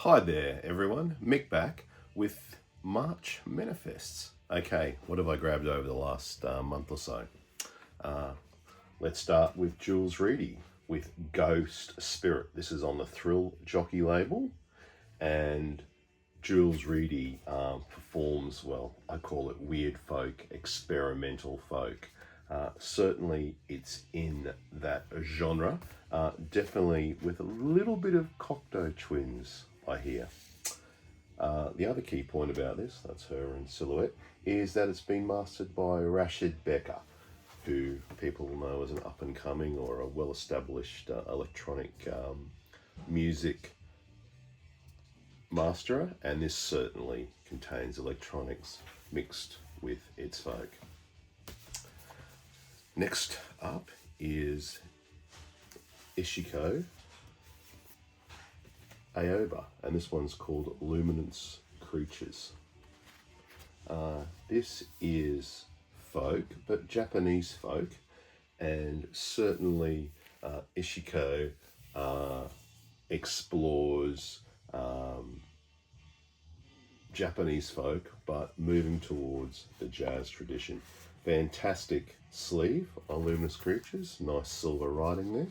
Hi there, everyone. Mick back with March Manifests. Okay, what have I grabbed over the last month or so? Let's start with Jules Reedy with Ghost Spirit. This is on the Thrill Jockey label, and Jules Reedy performs, well, I call it weird folk, experimental folk. Certainly it's in that genre, definitely with a little bit of Cocteau Twins, I hear. The other key point about this, that's her in silhouette, is that it's been mastered by Rashid Becker, who people will know as an up-and-coming or a well-established electronic music masterer, and this certainly contains electronics mixed with its folk. Next up is Ishiko Aoba, and this one's called Luminance Creatures. This is folk, but Japanese folk, and certainly Ishiko explores Japanese folk, but moving towards the jazz tradition. Fantastic sleeve on Luminous Creatures, nice silver writing there.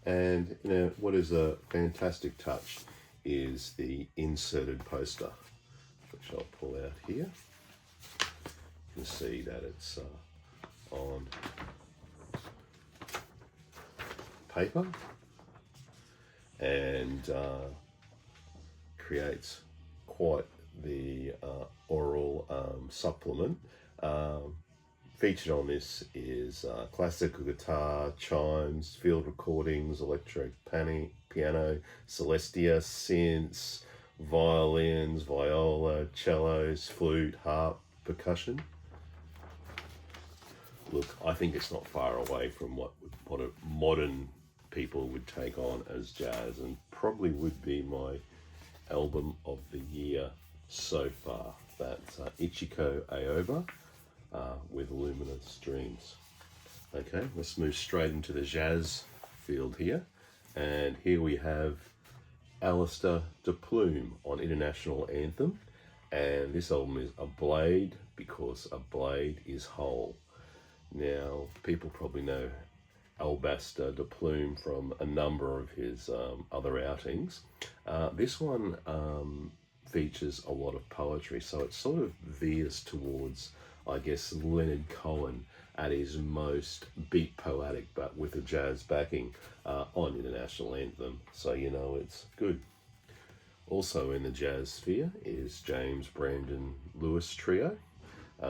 And what is a fantastic touch is the inserted poster, which I'll pull out here. You can see that it's on paper and creates quite the oral supplement. Featured on this is classical guitar, chimes, field recordings, electric piano, Celestia, synths, violins, viola, cellos, flute, harp, percussion. Look, I think it's not far away from what a modern people would take on as jazz, and probably would be my album of the year so far. That's Ichiko Aoba with Luminous Dreams. Okay, let's move straight into the jazz field here. And here we have Alistair de Plume on International Anthem. And this album is A Blade, because a blade is whole. Now, people probably know Alistair de Plume from a number of his other outings. This one features a lot of poetry, so it sort of veers towards, I guess, Leonard Cohen at his most beat poetic, but with a jazz backing on International Anthem. So it's good. Also in the jazz sphere is James Brandon Lewis Trio.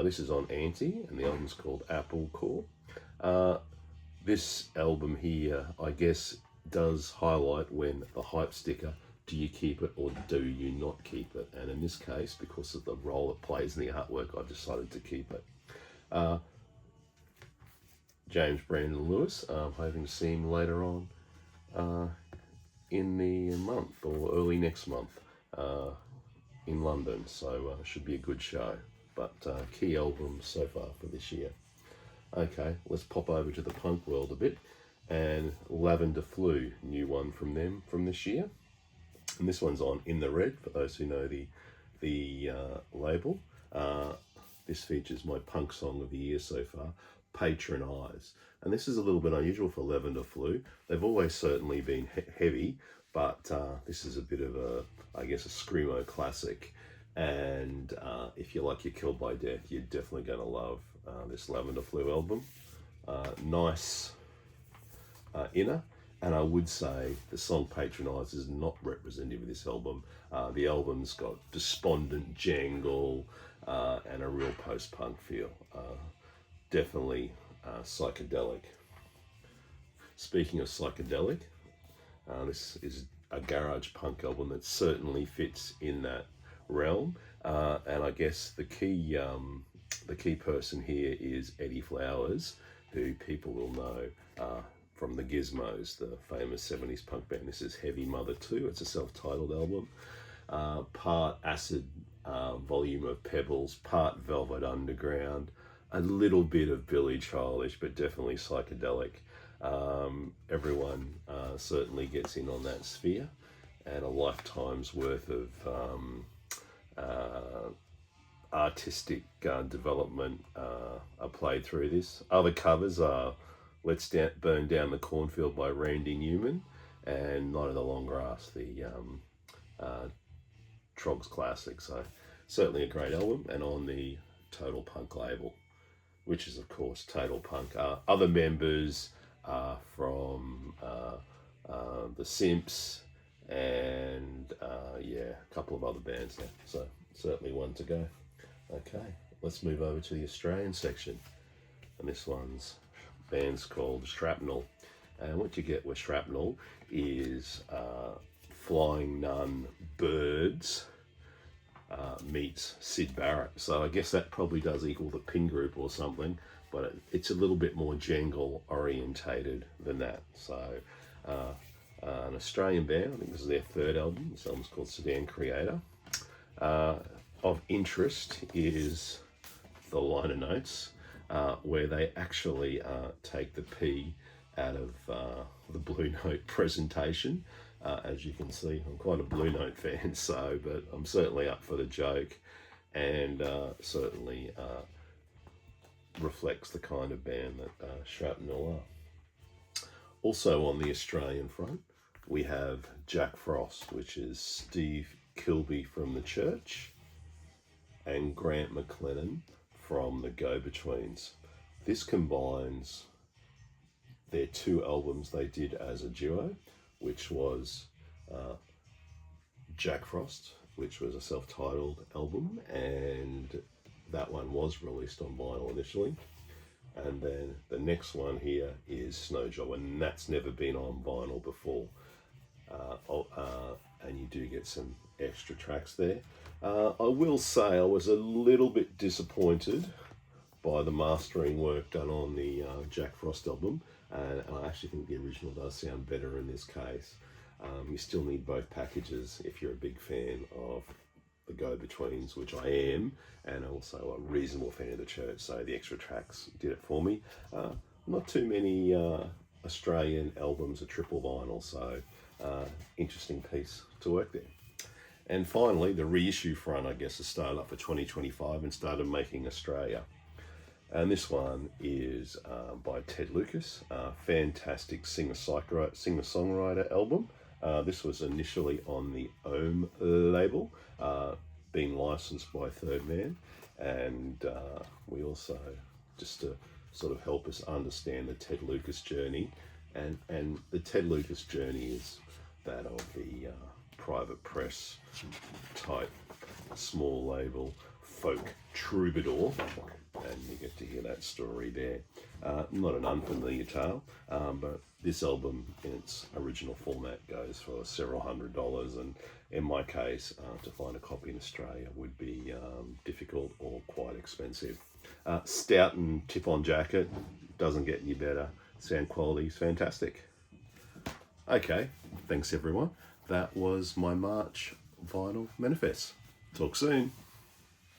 This is on Anti, and the album's called Apple Core. This album here, I guess, does highlight when the hype sticker, do you keep it or do you not keep it? And in this case, because of the role it plays in the artwork, I've decided to keep it. James Brandon Lewis, I'm hoping to see him later on in the month or early next month in London, so should be a good show. But key album so far for this year. Okay, let's pop over to the punk world a bit, and Lavender Flu, new one from them from this year. And this one's on In the Red, for those who know the label. This features my punk song of the year so far, Patronize. And this is a little bit unusual for Lavender Flu. They've always certainly been heavy, but this is a bit of a screamo classic. And if you like You're Killed by Death, you're definitely going to love this Lavender Flu album. Nice inner. And I would say the song Patronize is not representative of this album. The album's got despondent jangle and a real post-punk feel. Definitely psychedelic. Speaking of psychedelic, this is a garage punk album that certainly fits in that realm. And I guess the key person here is Eddie Flowers, who people will know from the Gizmos, the famous 70s punk band. This is Heavy Mother 2. It's a self-titled album. Part acid volume of Pebbles, part Velvet Underground, a little bit of Billy Childish, but definitely psychedelic. Everyone certainly gets in on that sphere. and a lifetime's worth of artistic development are played through this. Other covers are Let's Burn Down the Cornfield by Randy Newman and Night of the Long Grass, the Troggs classic. So certainly a great album, and on the Total Punk label, which is of course Total Punk. Other members are from the Simps and yeah, a couple of other bands there. So certainly one to go. Okay, let's move over to the Australian section, and this one's band's called Shrapnel. And what you get with Shrapnel is Flying Nun Birds meets Syd Barrett. So I guess that probably does equal the Pin Group or something, but it's a little bit more jangle orientated than that. So an Australian band, I think this is their third album. This album's called Sedan Creator. Of interest is the liner notes, where they actually take the P out of the Blue Note presentation. As you can see, I'm quite a Blue Note fan, so, but I'm certainly up for the joke, and certainly reflects the kind of band that Shrapnel are. Also on the Australian front, we have Jack Frost, which is Steve Kilbey from The Church, and Grant McLennan from the Go-Betweens. This combines their two albums they did as a duo, which was Jack Frost, which was a self-titled album, and that one was released on vinyl initially. And then the next one here is Snow Job, and that's never been on vinyl before. And you do get some extra tracks there. I will say I was a little bit disappointed by the mastering work done on the Jack Frost album, and I actually think the original does sound better in this case. You still need both packages if you're a big fan of the Go-Betweens, which I am, and also a reasonable fan of The Church, so the extra tracks did it for me. Not too many Australian albums are triple vinyl, so interesting piece to work there. And finally, the reissue front, I guess, has started up for 2025 and started making Australia. And this one is by Ted Lucas, fantastic singer-songwriter album. This was initially on the Ohm label, being licensed by Third Man. And we also, just to sort of help us understand the Ted Lucas journey, and the Ted Lucas journey is that of the private press type small label folk troubadour, and you get to hear that story there. Not an unfamiliar tale, but this album in its original format goes for several $100s, and in my case, to find a copy in Australia would be difficult or quite expensive. Stout and tip-on jacket, doesn't get any better. Sound quality is fantastic. Okay, thanks everyone. That was my March vinyl manifest. Talk soon.